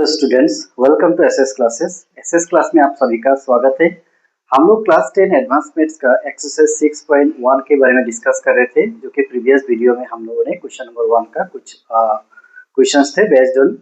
Hello students, welcome to SS classes. SS class में आप सभी का स्वागत है। हम लोग क्लास 10 एडवांस मैथ्स का एक्सरसाइज 6.1 के बारे में डिस्कस कर रहे थे, जो कि प्रीवियस वीडियो में हम लोगों ने क्वेश्चन नंबर 1 का कुछ क्वेश्चंस थे बेस्ड ऑन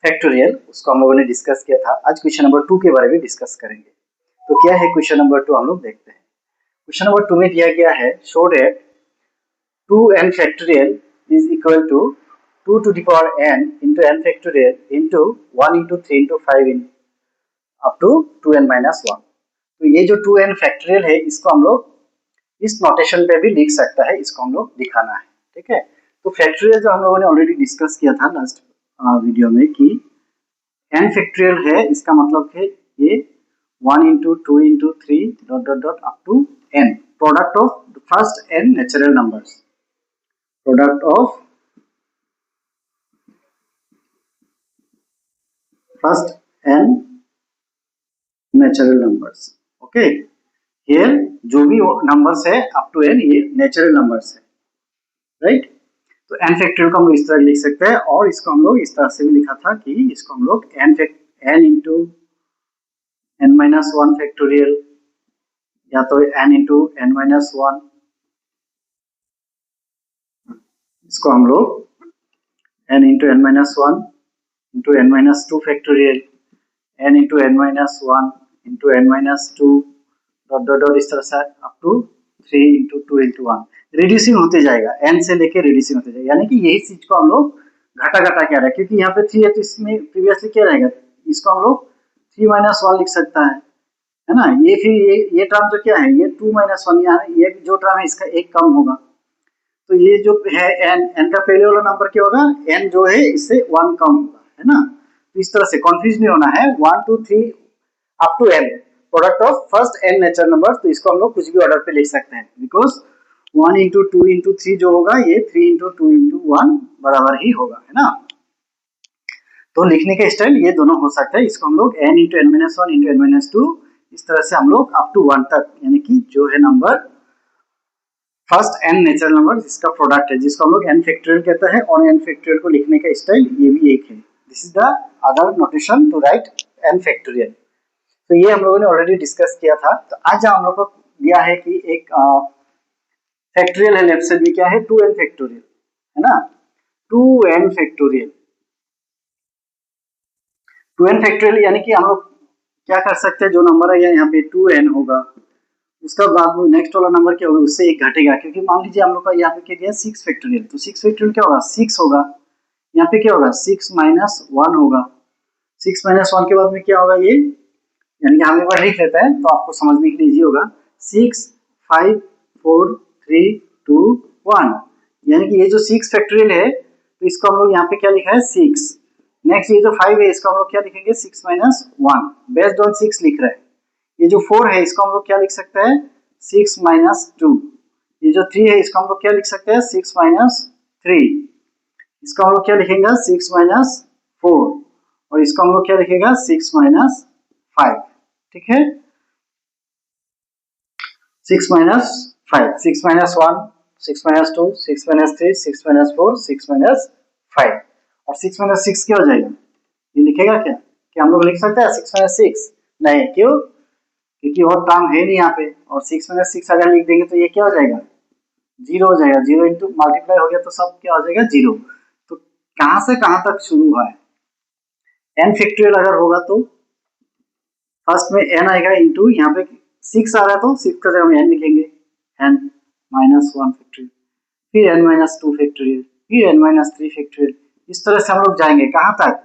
फैक्टोरियल, उसको हम लोगों ने डिस्कस किया था। आज क्वेश्चन नंबर 2 के बारे में डिस्कस करेंगे। तो क्या है क्वेश्चन नंबर 2, हम लोग देखते हैं। क्वेश्चन नंबर 2 में दिया गया है, show that 2n factorial is equal to 2 to the power n into n factorial into 1 into 3 into 5 in up to 2n minus 1। तो ये जो 2n फैक्टोरियल है, इसको हम लोग इस नोटेशन पे भी लिख सकता है, इसको हम लोग दिखाना है। ठीक है, तो फैक्टोरियल जो हम लोगों ने ऑलरेडी डिस्कस किया था लास्ट वीडियो में कि n फैक्टोरियल है, इसका मतलब है ये 1 into 2 into 3 dot dot dot up to n, product of the first n natural numbers, product of first n natural numbers। Okay, here जो भी नंबर्स है अप टू n, ये नेचुरल नंबर्स है, राइट। तो n फैक्टोरियल को हम लोग इस तरह लिख सकते हैं, और इसको हम लोग इस तरह से भी लिखा था कि इसको हम लोग n into n minus 1 factorial, या तो n इंटू n माइनस 1, इसको हम लोग n into n minus 1 into n minus 2 factorial, n into n minus 1 into n minus 2 dot dot dot, इस तरह से up to 3 into 2 into 1, reducing होते जाएगा, n से लेके रिड्यूसिंग होते जाएगा। यानी कि यही चीज को हम लोग घटा घटा क्या रहा है, क्योंकि यहाँ पे 3 है तो इसमें प्रीवियसली क्या रहेगा, इसको हम लोग 3 माइनस 1 लिख सकता है ना। ये फिर ये टर्म जो क्या है, ये 2 माइनस 1, ये जो टर्म है इसका एक कम होगा। तो ये जो है n का पहले वाला नंबर क्या होगा, n जो है इससे 1 कम होगा, है ना। तो इस तरह से कंफ्यूज नहीं होना है, 1 2 3 up to n, product of first n natural number. तो इसको हम लोग कुछ भी ऑर्डर पे लिख सकते हैं, बिकॉज 1 इंटू 2 इंटू 3 जो होगा, ये 3 इंटू 2 इंटू 1 बराबर ही होगा, है ना। तो लिखने का स्टाइल ये दोनों हो सकता है। इसको हम लोग n into n minus 1 into n minus 2, इस तरह से हम लोग अप टू 1 तक, यानी कि जो है number first n natural number जिसका प्रोडक्ट है, जिसको हम लोग n फैक्टोरियल कहते हैं, और n फैक्टोरियल को लिखने का स्टाइल ये भी एक है। This is the other notation to write n factorial. तो ये हम लोगों ने ऑलरेडी डिस्कस किया था। तो आज हम लोग को दिया है कि एक फैक्टोरियल है, लेफ्ट साइड में क्या है, 2n फैक्टोरियल, है ना। 2n फैक्टोरियल, 2n फैक्टोरियल यानी कि हम लोग क्या कर सकते हैं, जो नंबर है यहाँ पे 2n होगा, उसका बाद में नेक्स्ट वाला नंबर क्या होगा, उससे एक घटेगा। क्योंकि मान लीजिए हम लोग का यहाँ पे क्या दिया 6 फैक्टोरियल, तो 6 फैक्टोरियल क्या होगा, 6 होगा। यहाँ पे क्या होगा, 6 माइनस 1 होगा। 6 माइनस 1 के बाद में क्या होगा, ये यानी कि हम एक बार लिख लेते हैं तो आपको समझने के लिए इजी होगा। 6 5 4 3 2 1, यानी कि ये जो 6 फैक्टोरियल है, तो इसको हम लोग यहाँ पे क्या लिखा है, 6। नेक्स्ट ये जो 5 है, इसको हम लोग क्या लिखेंगे, 6 माइनस 1, बेस्ड ऑन 6 लिख रहे हैं। ये जो 4 है, इसको हम लोग क्या लिख सकते हैं, 6 माइनस 2। ये जो 3 है, इसको हम लोग क्या लिख सकते हैं, 6 माइनस 3। इसको हम लोग क्या लिखेंगे, 6 माइनस 4, और इसको हम लोग क्या लिखेगा, 6 माइनस 5। ठीक है, 6 minus 5, 6 minus 1, 6 minus 2, 6 minus 3, 6 minus 4, 6 minus 5, और 6 माइनस 6 क्या हो जाएगा, ये लिखेगा क्या, क्या हम लोग लिख सकते हैं 6 माइनस 6? नहीं, क्यों, क्योंकि और टर्म है नहीं यहाँ पे, और 6 माइनस 6 अगर लिख देंगे तो ये क्या हो जाएगा, 0 हो जाएगा। 0 इंटू मल्टीप्लाई हो गया तो सब क्या हो जाएगा, 0। तो कहां से कहां तक शुरू हुआ है, n फैक्टोरियल अगर होगा तो फर्स्ट में n आएगा, इंटू यहाँ पे 6 आ रहा है तो 6 का जगह हम n लिखेंगे, n माइनस 1 फैक्टोरियल, फिर n माइनस 2 फैक्टोरियल, फिर n माइनस 3 फैक्टोरियल। इस तरह से हम लोग जाएंगे कहां तक,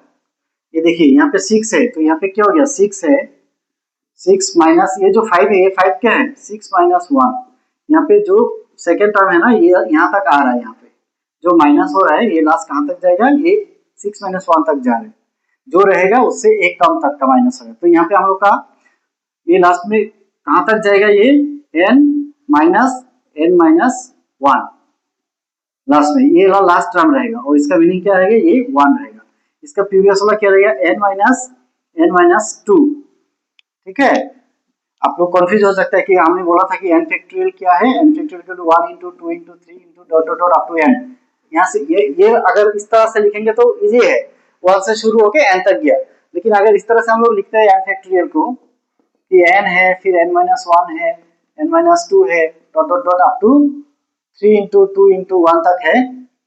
ये देखिए यहाँ पे 6 है, तो यहाँ पे क्या हो गया, 6 है, 6 माइनस ये जो 5 है, ये 5 क्या है, 6 माइनस 1। यहाँ पे जो सेकेंड टर्म है ना, ये यहाँ तक आ रहा है, यहाँ पे जो माइनस हो रहा है, ये लास्ट कहाँ तक जाएगा, ये 6 माइनस 1 तक जा रहा है, जो रहेगा उससे एक टर्म तक का माइनस होगा। तो यहाँ पे हम लोग का ये लास्ट में कहाँ तक जाएगा, ये n माइनस 1 लास्ट में, ये लास्ट टर्म रहेगा, और इसका मीनिंग क्या रहेगा, ये 1 रहेगा। इसका प्रीवियस वाला क्या रहेगा, n माइनस 2। ठीक है, आप लोग कंफ्यूज हो सकता है कि हमने बोला था कि n फैक्टोरियल क्या है, n factorial 1 into 2 into 3 into dot dot dot up to n। यहाँ से ये अगर इस तरह से लिखेंगे तो इजी है, 1 से शुरू होके n तक गया। लेकिन अगर इस तरह से हम लोग लिखते हैं n फैक्टोरियल को कि n है, फिर n-1 है, n-2 है, dot dot dot up to 3 into 2 into 1 तक है,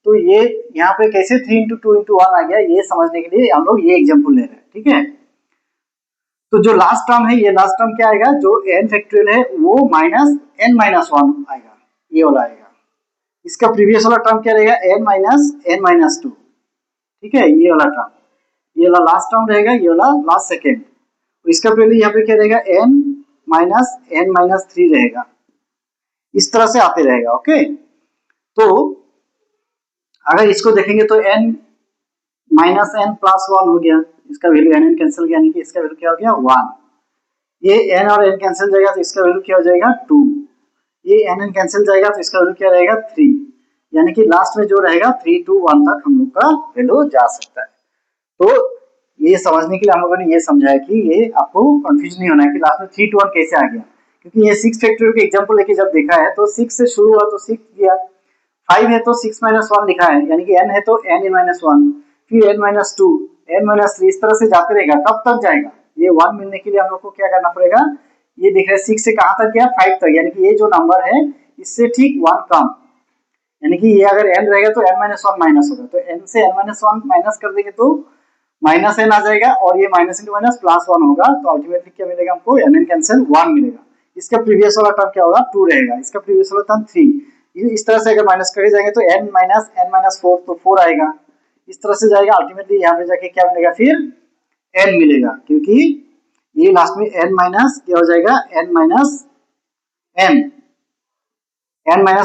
तो ये यहाँ पे कैसे 3 इंटू 2 इंटू 1 आ गया, ये समझने के लिए हम लोग ये एग्जाम्पल ले रहे हैं, ठीक है। तो जो लास्ट टर्म है, ये लास्ट टर्म क्या आएगा, जो n फैक्टोरियल है वो माइनस n-1 आएगा, ये वाला आएगा। इसका प्रीवियस वाला टर्म क्या रहेगा, n-2, ठीक है, ये वाला टर्म, ये वाला लास्ट टर्म रहेगा, ये वाला लास्ट सेकेंड। इसका पहले यहाँ पे क्या रहेगा, n-3 रहेगा, इस तरह से आते रहेगा, ओके। तो अगर इसको देखेंगे तो n माइनस n प्लस 1 हो गया, इसका वैल्यू n कैंसिल गया, यानी कि इसका वैल्यू क्या हो गया 1। ये n और n कैंसिल जाएगा तो इसका वैल्यू क्या हो जाएगा 2। ये n कैंसिल जाएगा तो इसका वैल्यू क्या रहेगा 3, यानी कि लास्ट में जो रहेगा 3 to 1 तक हम लोग का वैल्यू जा सकता है। तो ये समझने के लिए हम लोगों ने ये समझा है कि ये आपको कंफ्यूज नहीं होना है कि लास्ट में 3 to 1 कैसे आ गया, क्योंकि ये 6 फैक्टोरियल के एग्जांपल लेके जब देखा है तो 6 से शुरू हुआ तो 6 किया, 5 है तो 6-1 लिखा है, यानी कि n है तो n-1, फिर n-2, n-3, इस तरह से जाते रहेगा। कब तक जाएगा, ये 1 मिलने के लिए हम लोग को क्या करना पड़ेगा, ये देख रहे हैं 6 से कहां तक गया 5 तक, यानी कि ये जो नंबर है इससे ठीक 1 कम, यानी कि ये अगर n रहेगा तो n-1 माइनस होगा, तो n से n-1 माइनस कर देंगे तो माइनस n आ जाएगा, और ये माइनस इंटू माइनस प्लस 1 होगा, तो अल्टीमेटली क्या मिलेगा हमको, n कैंसिल 1 मिलेगा। इसका प्रीवियस वाला टर्म क्या होगा 2 रहेगा, इसका प्रीवियस वाला टर्म 3, इस तरह से अगर माइनस करके जाएंगे तो n-4 तो 4 आएगा, इस तरह से जाएगा, अल्टीमेटली यहाँ पे जाके क्या मिलेगा, फिर n मिलेगा, क्योंकि ये लास्ट में n माइनस क्या हो जाएगा, n माइनस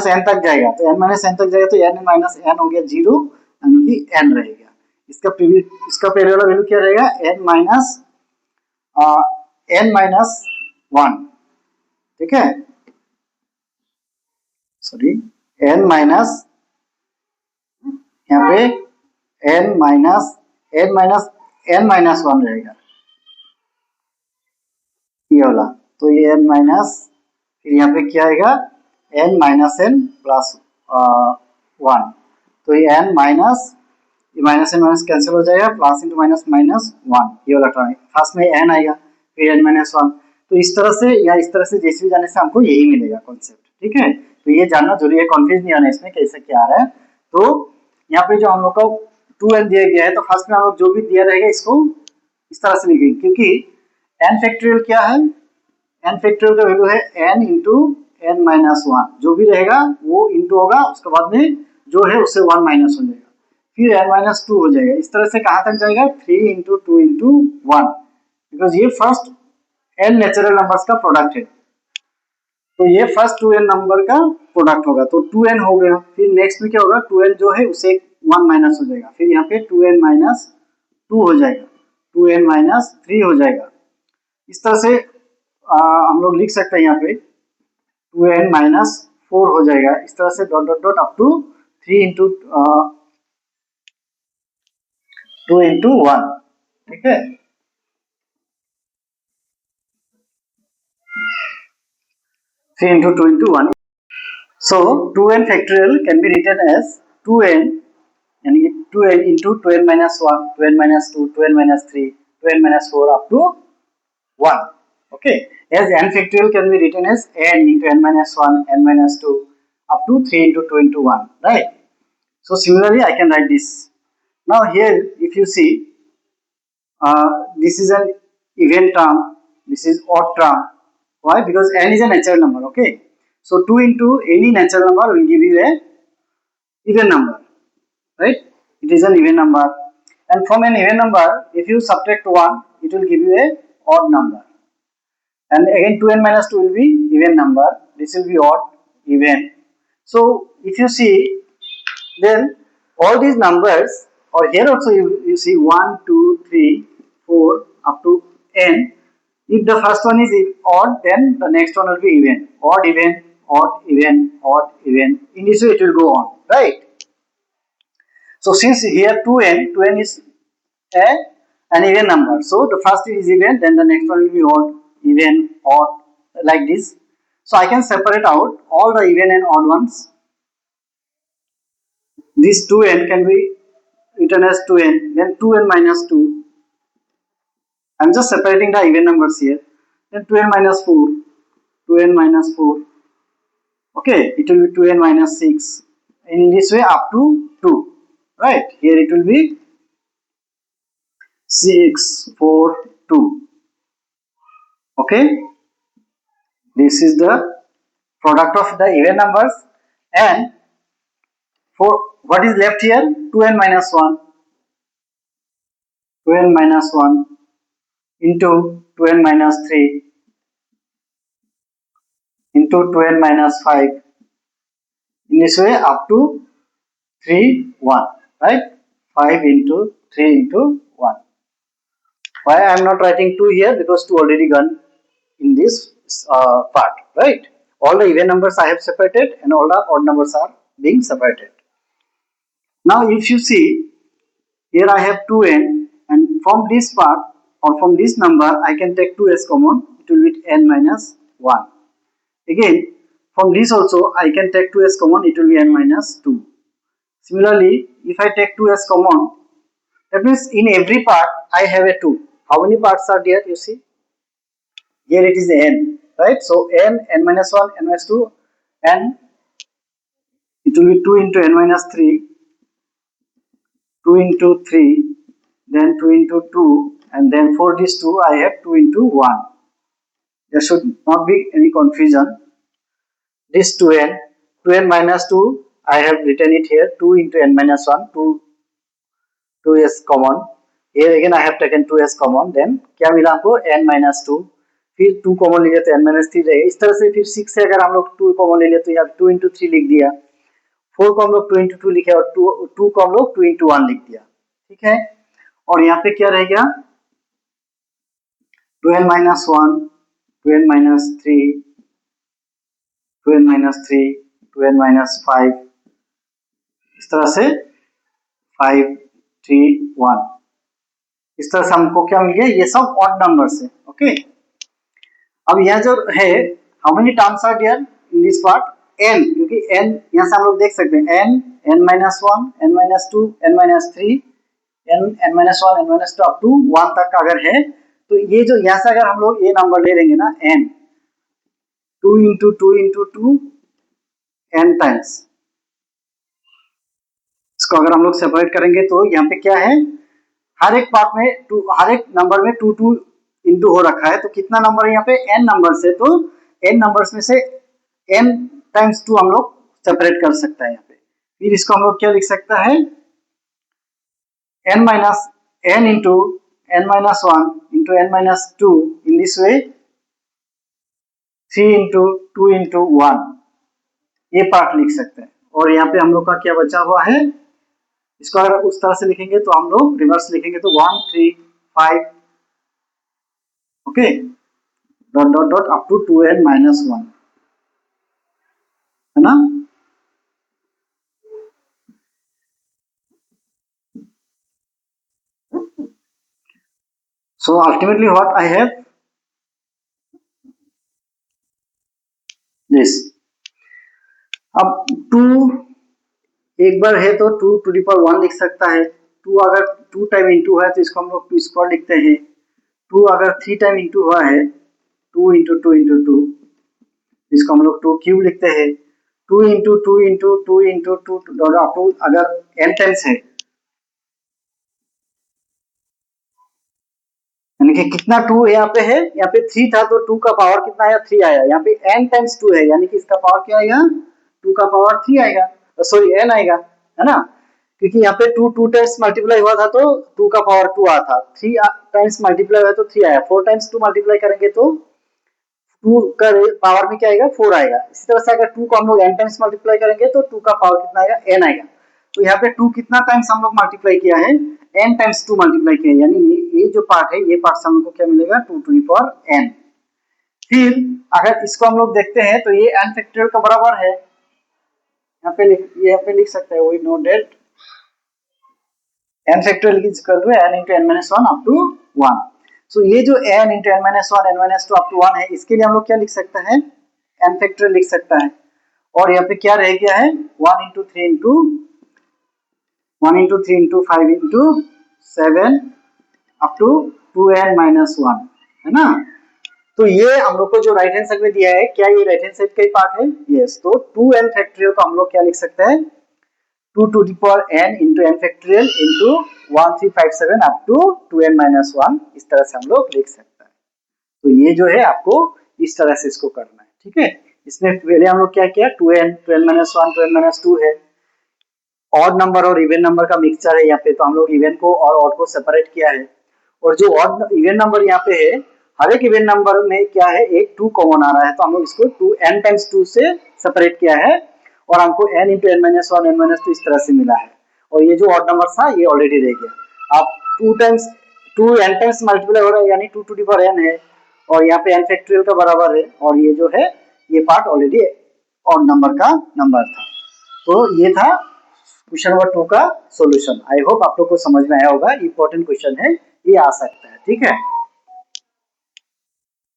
n तक जाएगा, तो n तक जाएगा तो n माइनस n हो गया 0, यानी कि n रहेगा। इसका पहले वाला वैल्यू क्या रहेगा, n-1, ठीक है, सॉरी n माइनस, यहाँ पे n-1 रहेगा, ये वाला, तो ये n माइनस, फिर यहाँ पे क्या आएगा n प्लस 1, तो ये n माइनस, ये माइनस कैंसिल हो जाएगा, प्लस इंटू माइनस माइनस 1, ये वाला टर्म, फर्स्ट में n आएगा फिर n-1, तो इस तरह से या इस तरह से जैसे भी जाने से हमको यही मिलेगा कॉन्सेप्ट, ठीक है। तो ये जानना जरूरी है, कंफ्यूज नहीं होना इसमें कैसे क्या आ रहा है। तो यहाँ पे जो हम लोग को 2n दिया गया है, तो फर्स्ट में हम लोग जो भी दिया रहेगा इसको इस तरह से लिखेंगे, क्योंकि n फैक्टोरियल क्या है, n फैक्टोरियल का वैल्यू है n इंटू n-1, जो भी रहेगा वो इंटू होगा, उसके बाद में जो है उससे 1 माइनस हो जाएगा, फिर n-2 हो जाएगा, इस तरह से कहां तक जाएगा 3 इंटू 2 इंटू 1, बिकॉज ये फर्स्ट n नेचुरल नंबर्स का प्रोडक्ट है, तो ये फर्स्ट 2n नंबर का प्रोडक्ट होगा, तो 2n हो गया, फिर नेक्स्ट में क्या होगा 2n जो है उसे 1 माइनस हो जाएगा, फिर यहाँ पे 2n माइनस 2 हो जाएगा, 2n माइनस 3 हो जाएगा, इस तरह से हम लोग लिख सकते हैं, यहाँ पे 2n माइनस 4 हो जाएगा, इस तरह से dot dot dot up to 3 into 2 into 1, ठीक है। Three into 2 into 1. So 2n factorial can be written as 2n, यानी कि 2n into 2n minus 1, 2n minus 2, 2n minus 3, 2n minus 4 up to 1. Okay. As n factorial can be written as n into n minus 1, n minus 2 up to 3 into 2 into 1. Right. So similarly, I can write this. Now here, if you see, this is an even term, this is odd term. Why? Because n is a natural number. Okay. So 2 into any natural number will give you a even number, right? It is an even number, and from an even number, if you subtract 1, it will give you a odd number. And again 2n minus 2 will be even number. This will be odd, even. So if you see, then all these numbers, or here also you see 1, 2, 3, 4 up to n. If the first one is odd, then the next one will be even. Odd, even, odd, even, odd, even. In this way it will go on, right? So since here 2n is an even number. So the first is even, then the next one will be odd, even, odd, like this. So I can separate out all the even and odd ones. This 2n can be written as 2n, then 2n minus 2, I'm just separating the even numbers here. Then 2n minus 4, 2n minus 4. Okay, it will be 2n minus 6. And in this way up to 2. Right? Here it will be 6, 4, 2. Okay? This is the product of the even numbers. And for what is left here? 2n minus 1. 2n minus 1 into 2n minus 3 into 2n minus 5. In this way up to 3, 1. Right? 5 into 3 into 1. Why I am not writing 2 here? Because 2 already gone in this part. Right? All the even numbers I have separated and all the odd numbers are being separated. Now if you see, here I have 2n, and from this part or from this number I can take 2 as common. It will be n minus 1. Again, from this also I can take 2 as common. It will be n minus 2. Similarly, if I take 2 as common, that means in every part I have a 2. How many parts are there? You see, here it is n, right? So n, n minus 1, n minus 2, and it will be 2 into n minus 3, 2 into 3, then 2 into 2, and then for this 2 I have 2 into 1. There should not be any confusion. This 2n, 2n minus 2, I have written it here, 2 into n minus 1, 2 is common. Here again I have taken 2 as common. Then क्या मिला हमको n minus 2, फिर 2 common ले लेते n minus 3 रहेगा. इस तरह से फिर 6 से अगर हम लोग 2 कॉमन ले लेते तो यहाँ 2 into 3 लिख दिया, 4 को हम लोग 2 into 2 लिखे और 2 को हम लोग 2 into 1 लिख दिया. ठीक है. और यहाँ पे क्या रह गया? 2n minus 1, 2n minus 3, 2n minus 3, 2n minus 5. इस तरह से 5, 3, 1. इस तरह से हमको क्या मिल गया? ये सब ऑड नंबर्स है. ओके. अब यह जो है, how many terms are there in this part? n, क्योंकि n यहाँ से हम लोग देख सकते हैं n, n minus 1, n minus 2, n minus 3, n minus 1, n minus 2 up to 1 तक अगर है, तो ये जो यहाँ से अगर हम लोग ये नंबर ले लेंगे ना n, 2 into 2 into 2 n times, इसको अगर हम लोग सेपरेट करेंगे तो यहाँ पे क्या है? हर एक पार्ट में हर एक नंबर में 2 2 इंटू हो रखा है. तो कितना नंबर है यहाँ पे? n नंबर्स है. तो n नंबर्स में से n टाइम्स 2 हम लोग सेपरेट कर सकते हैं यहाँ पे. फिर इसको हम लोग क्या लिख सकता है? n minus n into n minus 1 into n minus 2. in this way 3 into 2 into 1, ये पार्ट लिख सकते हैं. और यहाँ पे हम लोग का क्या बचा हुआ है? इसको अगर उस तरह से लिखेंगे तो हम लोग रिवर्स लिखेंगे तो 1, 3, 5. Okay. Dot dot dot up to 2n minus 1, है ना? So ultimately what I have this. अब 2 एक बार है तो 2 to the power 1 लिख सकता है. 2 अगर 2 टाइम इंटू है तो इसको हम लोग 2 स्क्वायर लिखते हैं. 2 अगर 3 टाइम इंटू हुआ है, 2 into 2 into 2, इसको हम लोग 2 क्यूब लिखते हैं. 2 into 2 into 2 into 2 up to अगर n टाइम्स है, यानी कि कितना 2 यहाँ पे है? यहाँ पे 3 था तो 2 का पावर कितना आया? 3 आया. यहाँ पे n टाइम्स 2 है, यानी कि इसका पावर क्या आएगा? 2 का पावर 3 आएगा. सॉरी n आएगा, है ना? क्योंकि यहाँ पे 2 टाइम्स मल्टीप्लाई हुआ था तो 2 का पावर 2 आया था. 3 टाइम्स मल्टीप्लाई हुआ तो 3 आया. 4 टाइम्स 2 मल्टीप्लाई करेंगे तो 2 का पावर में क्या आएगा? 4 आएगा. इसी तरह से अगर 2 को हम लोग n टाइम्स मल्टीप्लाई करेंगे तो 2 का पावर कितना आएगा? n आएगा. तो यहाँ पे 2 कितना टाइम्स हम लोग मल्टीप्लाई किया है? n टाइम्स 2 मल्टीप्लाई किया है, यानी ये जो पार्ट है, ये पार्ट से हमको क्या मिलेगा? 2 to the power n. फिर अगर इसको हम लोग देखते हैं तो ये n फैक्टोरियल का बराबर है. यहाँ पे लिख सकते हैं we know that n factorial is equal to n into n minus 1 up to 1. So ये जो n into n minus 1, n minus 2 up to 1 है, इसके लिए हम लोग क्या लिख सकते हैं? n फैक्टोरियल लिख सकता है. और यहाँ पे क्या रह गया है? 1 into 3 into 1 into 3 into 5 into 7 up to 2n-1 है ना। तो ये हम लोग को जो राइट हैंड साइड में दिया है, क्या ये राइट हैंड साइड का ही पार्ट है? यस। तो 2n फैक्टोरियल को हम लोग क्या लिख सकते हैं? 2 to the power n into n factorial into 1357 up to 2n-1, इस तरह से हम लोग लिख सकते हैं। तो ये जो है आपको इस तरह से इसको करना है, ठीक है। इसमें पहले हम लोग क्या किया, 2n, 2n-1, 2n-2 है, ऑड नंबर और इवन नंबर का मिक्सचर है यहाँ पे, तो हम लोग इवन को और ऑड को सेपरेट किया है। और जो ऑड इवन नंबर यहाँ पे है, हर एक इवन नंबर में क्या है, एक 2 कॉमन आ रहा है, तो हम लोग इसको 2n टाइम्स 2 से सेपरेट किया है और हमको n into n-1 n-2 इस तरह से मिला है। और ये जो ऑड नंबर था ये ऑलरेडी रह गया। अब 2 टाइम्स 2 n टाइम्स मल्टीप्लाई हो रहा है, यानी 2 to the power n है, और यहाँ पे n फैक्टोरियल का बराबर है, और ये जो है ये पार्ट ऑलरेडी ऑड नंबर का नंबर था। तो ये था क्वेश्चन नंबर 2 का सॉल्यूशन। आई होप आप लोग को समझ में आया होगा, इंपॉर्टेंट क्वेश्चन है, ये आ सकता है, ठीक है।